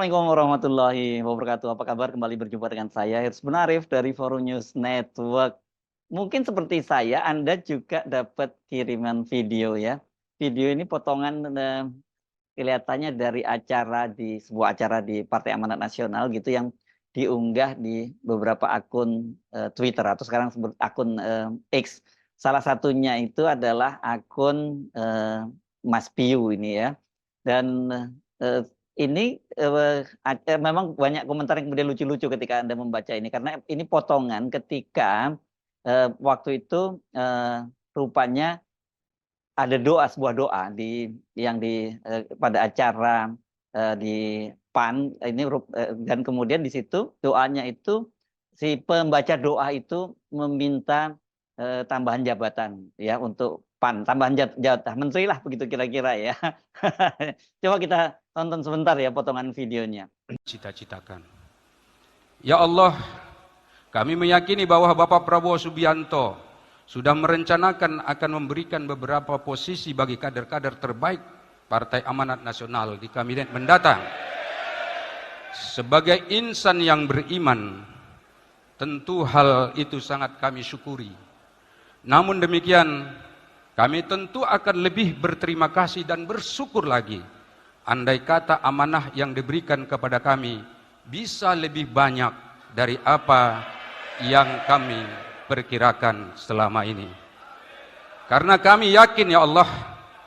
Assalamualaikum warahmatullahi wabarakatuh. Apa kabar? Kembali berjumpa dengan saya, Hirsbun Arif dari Forum News Network. Mungkin seperti saya, Anda juga dapat kiriman video ya. Video ini potongan kelihatannya dari sebuah acara di Partai Amanat Nasional gitu yang diunggah di beberapa akun Twitter atau sekarang sebut akun X. Salah satunya itu adalah akun Mas Piu ini ya. Dan eh, ini memang banyak komentar yang kemudian lucu-lucu ketika Anda membaca ini karena ini potongan ketika waktu itu rupanya ada sebuah doa pada acara di PAN ini dan kemudian di situ doanya itu si pembaca doa itu meminta tambahan jabatan ya untuk PAN, tambahan jatah menteri lah begitu kira-kira ya. Coba kita tonton sebentar ya potongan videonya. Cita-citakan. Ya Allah, kami meyakini bahwa Bapak Prabowo Subianto sudah merencanakan akan memberikan beberapa posisi bagi kader-kader terbaik Partai Amanat Nasional di kabinet mendatang. Sebagai insan yang beriman, tentu hal itu sangat kami syukuri. Namun demikian, kami tentu akan lebih berterima kasih dan bersyukur lagi andai kata amanah yang diberikan kepada kami bisa lebih banyak dari apa yang kami perkirakan selama ini. Karena kami yakin ya Allah.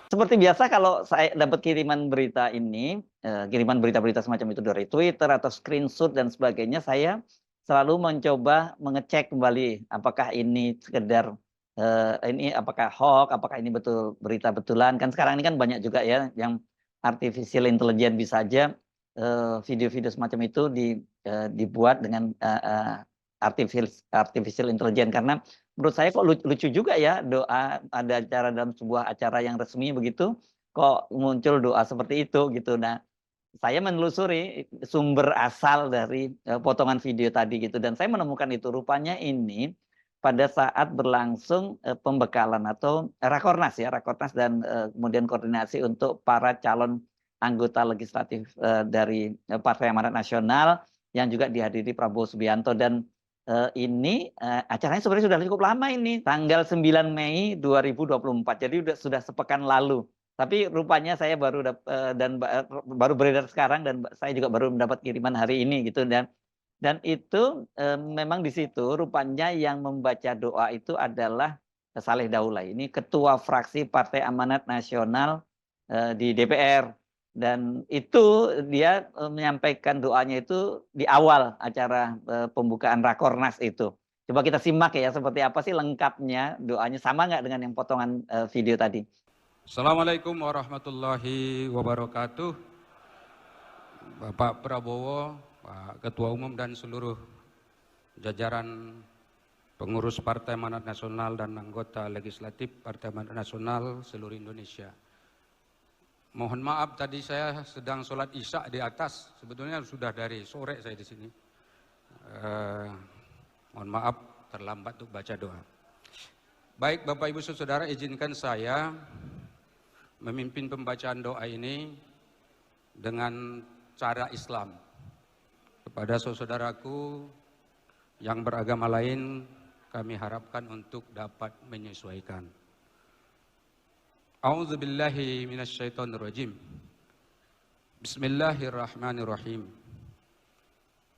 Seperti biasa kalau saya dapat kiriman berita ini, kiriman berita-berita semacam itu dari Twitter atau screenshot dan sebagainya, saya selalu mencoba mengecek kembali apakah ini sekedar ini apakah hoax, apakah ini betul berita betulan. Kan sekarang ini kan banyak juga ya yang artificial intelligence bisa aja video-video semacam itu dibuat dengan artificial intelligence karena menurut saya kok lucu juga ya doa ada acara dalam sebuah acara yang resmi begitu kok muncul doa seperti itu gitu. Nah, saya menelusuri sumber asal dari potongan video tadi gitu dan saya menemukan itu rupanya ini pada saat berlangsung pembekalan atau rakornas dan kemudian koordinasi untuk para calon anggota legislatif dari Partai Amanat Nasional yang juga dihadiri Prabowo Subianto dan ini acaranya sebenarnya sudah cukup lama ini, tanggal 9 Mei 2024. Jadi sudah sepekan lalu. Tapi rupanya saya baru beredar sekarang dan saya juga baru mendapat kiriman hari ini gitu dan itu memang di situ rupanya yang membaca doa itu adalah Saleh Daulay. Ini ketua fraksi Partai Amanat Nasional di DPR. Dan itu dia menyampaikan doanya itu di awal acara pembukaan Rakornas itu. Coba kita simak ya seperti apa sih lengkapnya doanya, sama nggak dengan yang potongan video tadi. Assalamualaikum warahmatullahi wabarakatuh. Bapak Prabowo, Pak Ketua Umum dan seluruh jajaran pengurus Partai Amanat Nasional dan anggota legislatif Partai Amanat Nasional seluruh Indonesia. Mohon maaf tadi saya sedang sholat isya di atas, sebetulnya sudah dari sore saya di sini. Mohon maaf terlambat untuk baca doa. Baik Bapak Ibu Saudara, izinkan saya memimpin pembacaan doa ini dengan cara Islam. Kepada saudaraku yang beragama lain, kami harapkan untuk dapat menyesuaikan. A'udzu billahi minasyaitonir rajim. Bismillahirrahmanirrahim.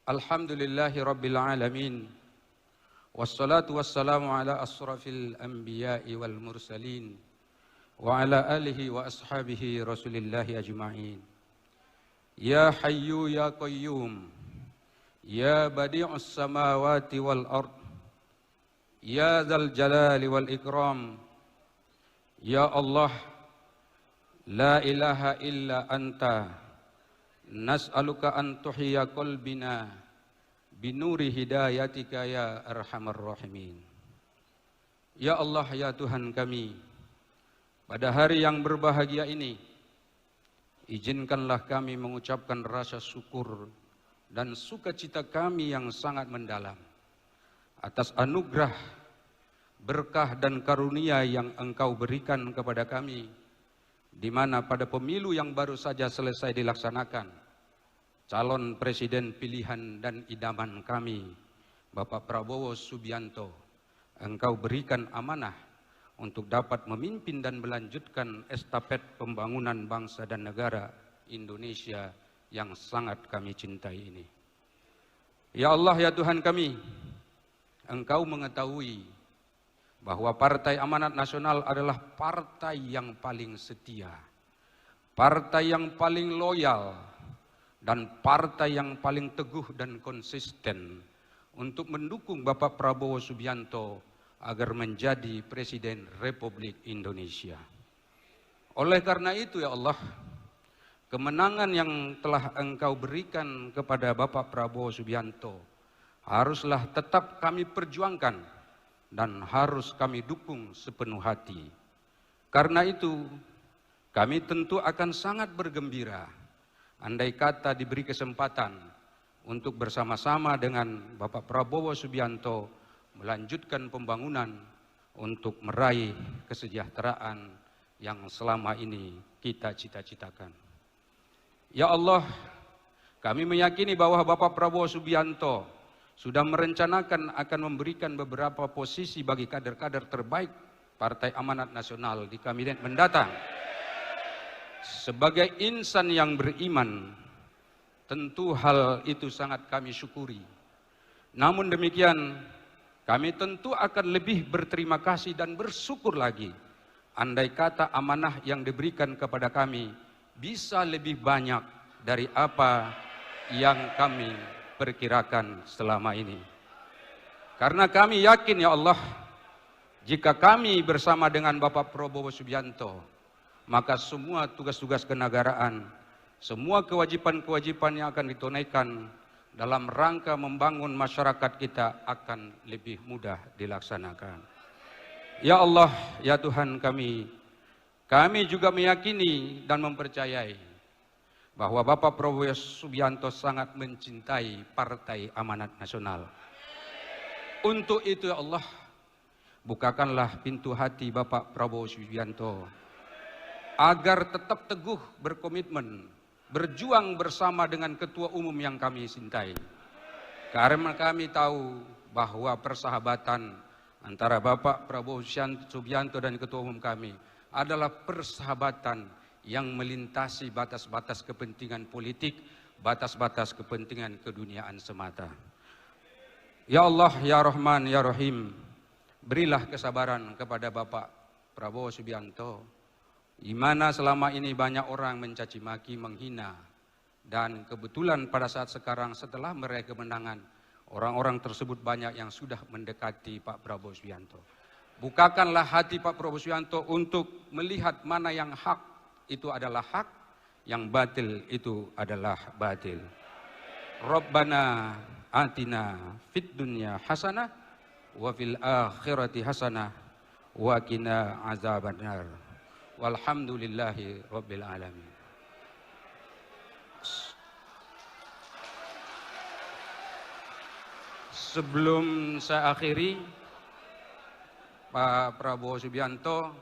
Alhamdulillahi rabbil alamin. Wassalatu wassalamu ala asrafil anbiya'i wal mursalin wa ala alihi wa ashabihi rasulillahi ajma'in. Ya hayyu ya qayyum, ya badi'us samawati wal ard, ya dzal jalali wal ikram. Ya Allah, la ilaha illa anta, nas'aluka an tuhya qalbina binuri hidayatika ya arhamar rahimin. Ya Allah, ya Tuhan kami, pada hari yang berbahagia ini, izinkanlah kami mengucapkan rasa syukur dan sukacita kami yang sangat mendalam atas anugerah, berkah dan karunia yang Engkau berikan kepada kami, di mana pada pemilu yang baru saja selesai dilaksanakan, calon presiden pilihan dan idaman kami, Bapak Prabowo Subianto, Engkau berikan amanah untuk dapat memimpin dan melanjutkan estafet pembangunan bangsa dan negara Indonesia yang sangat kami cintai ini. Ya Allah, ya Tuhan kami, Engkau mengetahui bahwa Partai Amanat Nasional adalah partai yang paling setia, partai yang paling loyal, dan partai yang paling teguh dan konsisten untuk mendukung Bapak Prabowo Subianto agar menjadi Presiden Republik Indonesia. Oleh karena itu ya Allah, kemenangan yang telah Engkau berikan kepada Bapak Prabowo Subianto haruslah tetap kami perjuangkan dan harus kami dukung sepenuh hati. Karena itu, kami tentu akan sangat bergembira andai kata diberi kesempatan untuk bersama-sama dengan Bapak Prabowo Subianto melanjutkan pembangunan untuk meraih kesejahteraan yang selama ini kita cita-citakan. Ya Allah, kami meyakini bahwa Bapak Prabowo Subianto sudah merencanakan akan memberikan beberapa posisi bagi kader-kader terbaik Partai Amanat Nasional di kabinet mendatang. Sebagai insan yang beriman, tentu hal itu sangat kami syukuri. Namun demikian, kami tentu akan lebih berterima kasih dan bersyukur lagi andai kata amanah yang diberikan kepada kami bisa lebih banyak dari apa yang kami perkirakan selama ini. Karena kami yakin ya Allah, jika kami bersama dengan Bapak Prabowo Subianto, maka semua tugas-tugas kenegaraan, semua kewajiban-kewajiban yang akan ditunaikan dalam rangka membangun masyarakat kita akan lebih mudah dilaksanakan. Ya Allah, ya Tuhan kami juga meyakini dan mempercayai bahwa Bapak Prabowo Subianto sangat mencintai Partai Amanat Nasional. Untuk itu ya Allah, bukakanlah pintu hati Bapak Prabowo Subianto agar tetap teguh berkomitmen, berjuang bersama dengan Ketua Umum yang kami cintai. Karena kami tahu bahwa persahabatan antara Bapak Prabowo Subianto dan Ketua Umum kami adalah persahabatan yang melintasi batas-batas kepentingan politik, batas-batas kepentingan keduniaan semata. Ya Allah, ya Rahman, ya Rahim, berilah kesabaran kepada Bapak Prabowo Subianto, di mana selama ini banyak orang mencaci maki, menghina, dan kebetulan pada saat sekarang setelah meraih kemenangan, orang-orang tersebut banyak yang sudah mendekati Pak Prabowo Subianto. Bukakanlah hati Pak Prabowo Subianto untuk melihat mana yang hak itu adalah hak, yang batil itu adalah batil. Rabbana atina fid dunya hasanah wa fil akhirati hasanah wa qina azabannar. Walhamdulillahi rabbil alamin. Sebelum saya akhiri, Pak Prabowo Subianto,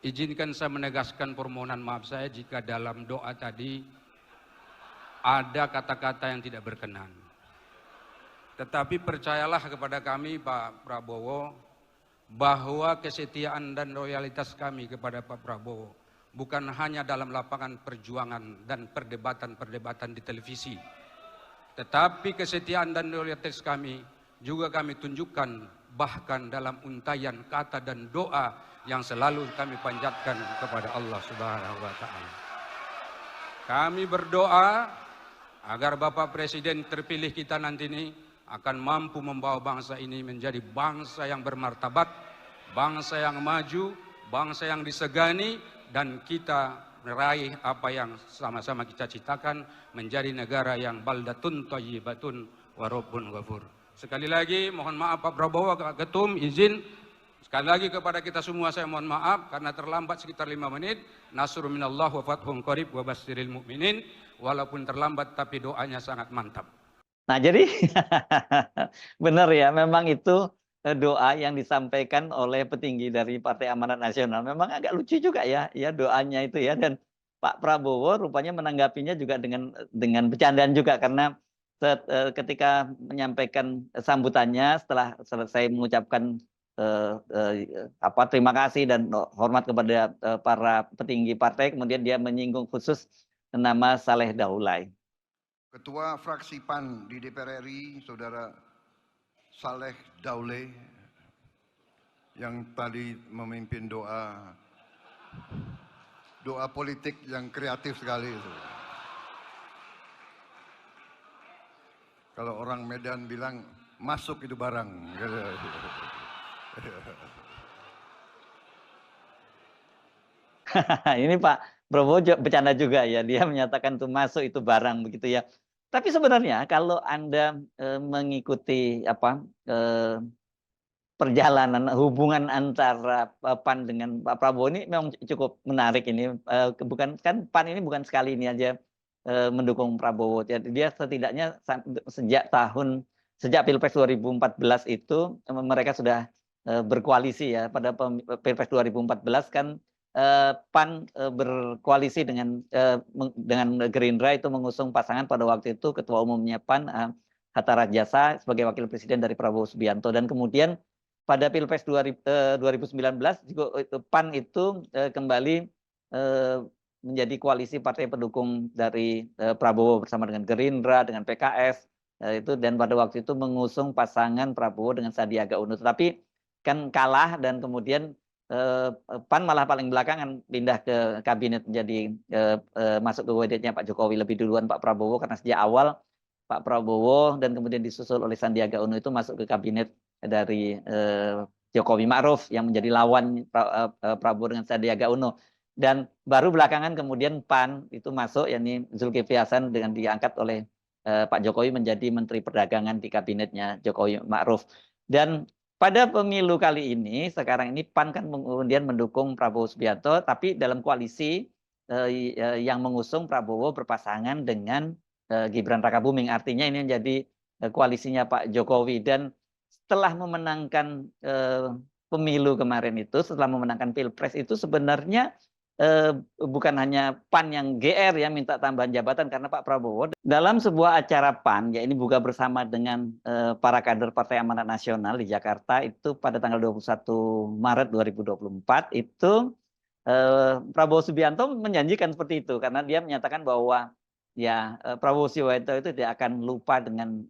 izinkan saya menegaskan permohonan maaf saya jika dalam doa tadi ada kata-kata yang tidak berkenan. Tetapi percayalah kepada kami Pak Prabowo bahwa kesetiaan dan loyalitas kami kepada Pak Prabowo bukan hanya dalam lapangan perjuangan dan perdebatan-perdebatan di televisi. Tetapi kesetiaan dan loyalitas kami juga kami tunjukkan bahkan dalam untayan kata dan doa yang selalu kami panjatkan kepada Allah Subhanahu wa Ta'ala. Kami berdoa agar Bapak Presiden terpilih kita nanti ini akan mampu membawa bangsa ini menjadi bangsa yang bermartabat, bangsa yang maju, bangsa yang disegani, dan kita meraih apa yang sama-sama kita citakan, menjadi negara yang baldatun thayyibatun wa rabbun ghafur. Sekali lagi mohon maaf Pak Prabowo, Pak Ketum, izin sekali lagi kepada kita semua saya mohon maaf karena terlambat sekitar 5 menit. Nasrun minallah wa fathun qarib wa basyiril mu'minin. Walaupun terlambat tapi doanya sangat mantap. Nah, jadi benar ya, memang itu doa yang disampaikan oleh petinggi dari Partai Amanat Nasional. Memang agak lucu juga ya, ya doanya itu ya. Dan Pak Prabowo rupanya menanggapinya juga dengan bercandaan juga karena ketika menyampaikan sambutannya setelah selesai mengucapkan terima kasih dan hormat kepada para petinggi partai, kemudian dia menyinggung khusus nama Saleh Daulay. Ketua Fraksi PAN di DPR RI, Saudara Saleh Daulay, yang tadi memimpin doa politik yang kreatif sekali itu. Kalau orang Medan bilang masuk itu barang. Ini Pak Prabowo bercanda juga ya, dia menyatakan itu masuk itu barang begitu ya. Tapi sebenarnya kalau Anda mengikuti perjalanan hubungan antara PAN dengan Pak Prabowo ini memang cukup menarik ini. Bukan kan PAN ini bukan sekali ini aja mendukung Prabowo. Jadi dia setidaknya sejak Pilpres 2014 itu mereka sudah berkoalisi ya. Pada Pilpres 2014 kan PAN berkoalisi dengan Gerindra itu mengusung pasangan pada waktu itu ketua umumnya PAN Hatta Rajasa sebagai wakil presiden dari Prabowo Subianto, dan kemudian pada Pilpres 2019 juga PAN itu kembali menjadi koalisi partai pendukung dari Prabowo bersama dengan Gerindra, dengan PKS itu, dan pada waktu itu mengusung pasangan Prabowo dengan Sandiaga Uno. Tapi kan kalah dan kemudian PAN malah paling belakangan pindah ke kabinet menjadi masuk ke kabinetnya Pak Jokowi lebih duluan Pak Prabowo, karena sejak awal Pak Prabowo dan kemudian disusul oleh Sandiaga Uno itu masuk ke kabinet dari Jokowi Ma'ruf yang menjadi lawan Prabowo dengan Sandiaga Uno. Dan baru belakangan kemudian PAN itu masuk, yakni Zulkifli Hasan dengan diangkat oleh Pak Jokowi menjadi Menteri Perdagangan di kabinetnya Jokowi Ma'ruf. Dan pada pemilu kali ini, sekarang ini PAN kan kemudian mendukung Prabowo Subianto, tapi dalam koalisi yang mengusung Prabowo berpasangan dengan Gibran Rakabuming. Artinya ini menjadi koalisinya Pak Jokowi. Dan setelah memenangkan pemilu kemarin itu, setelah memenangkan Pilpres itu sebenarnya bukan hanya PAN yang GR ya minta tambahan jabatan, karena Pak Prabowo dalam sebuah acara PAN, ya ini buka bersama dengan para kader Partai Amanat Nasional di Jakarta itu pada tanggal 21 Maret 2024 itu Prabowo Subianto menjanjikan seperti itu, karena dia menyatakan bahwa ya Prabowo Subianto itu tidak akan lupa dengan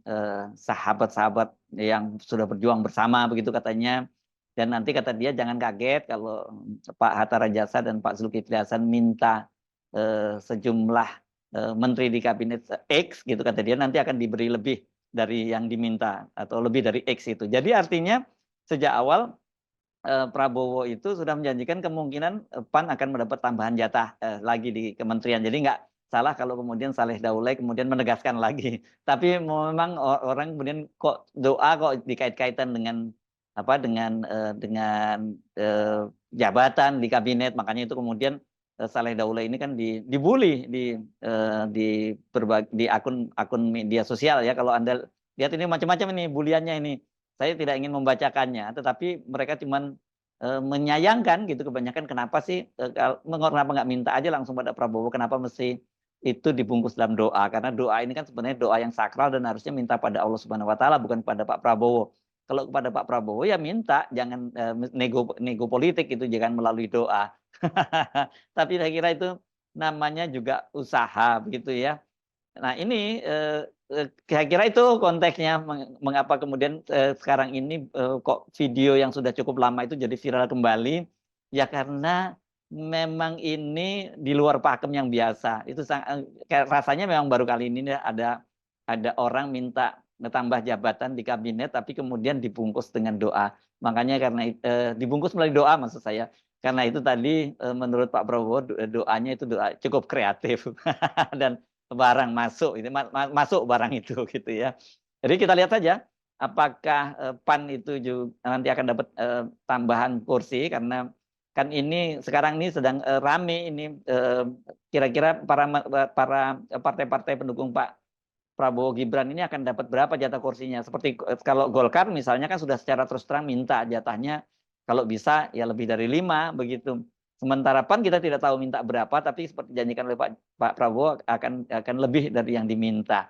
sahabat-sahabat yang sudah berjuang bersama begitu katanya. Dan nanti kata dia jangan kaget kalau Pak Hatta Rajasa dan Pak Zulkifli Hasan minta sejumlah menteri di kabinet X gitu, kata dia nanti akan diberi lebih dari yang diminta atau lebih dari X itu. Jadi artinya sejak awal Prabowo itu sudah menjanjikan kemungkinan PAN akan mendapat tambahan jatah lagi di kementerian. Jadi nggak salah kalau kemudian Saleh Daulay kemudian menegaskan lagi. Tapi memang orang kemudian kok doa kok dikait-kaitan dengan jabatan di kabinet, makanya itu kemudian Saleh Daulay ini kan dibully di akun media sosial ya. Kalau Anda lihat ini macam-macam ini buliannya ini. Saya tidak ingin membacakannya, tetapi mereka cuman menyayangkan gitu kebanyakan, kenapa sih kenapa nggak minta aja langsung pada Prabowo, kenapa mesti itu dibungkus dalam doa, karena doa ini kan sebenarnya doa yang sakral dan harusnya minta pada Allah Subhanahu wa taala, bukan pada Pak Prabowo. Kalau kepada Pak Prabowo ya minta, jangan nego politik itu, jangan melalui doa. Tapi saya kira itu namanya juga usaha begitu ya. Nah ini saya kira itu konteksnya mengapa kemudian sekarang ini kok video yang sudah cukup lama itu jadi viral kembali. Ya karena memang ini di luar pakem yang biasa. Itu rasanya memang baru kali ini ada orang minta tambah jabatan di kabinet tapi kemudian dibungkus dengan doa. Makanya karena dibungkus melalui doa maksud saya. Karena itu tadi menurut Pak Prabowo doanya itu doa cukup kreatif dan barang masuk itu masuk barang itu gitu ya. Jadi kita lihat saja apakah PAN itu juga nanti akan dapat tambahan kursi, karena kan ini sekarang ini sedang rame ini kira-kira para partai-partai pendukung Pak Prabowo Gibran ini akan dapat berapa jatah kursinya. Seperti kalau Golkar misalnya kan sudah secara terus terang minta jatahnya kalau bisa ya lebih dari 5 begitu. Sementara PAN kita tidak tahu minta berapa, tapi seperti dijanjikan oleh Pak Prabowo akan lebih dari yang diminta.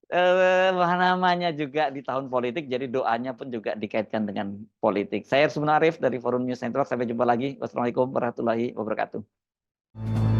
Namanya juga di tahun politik, jadi doanya pun juga dikaitkan dengan politik. Saya Arif dari Forum News Network. Sampai jumpa lagi. Wassalamualaikum warahmatullahi wabarakatuh.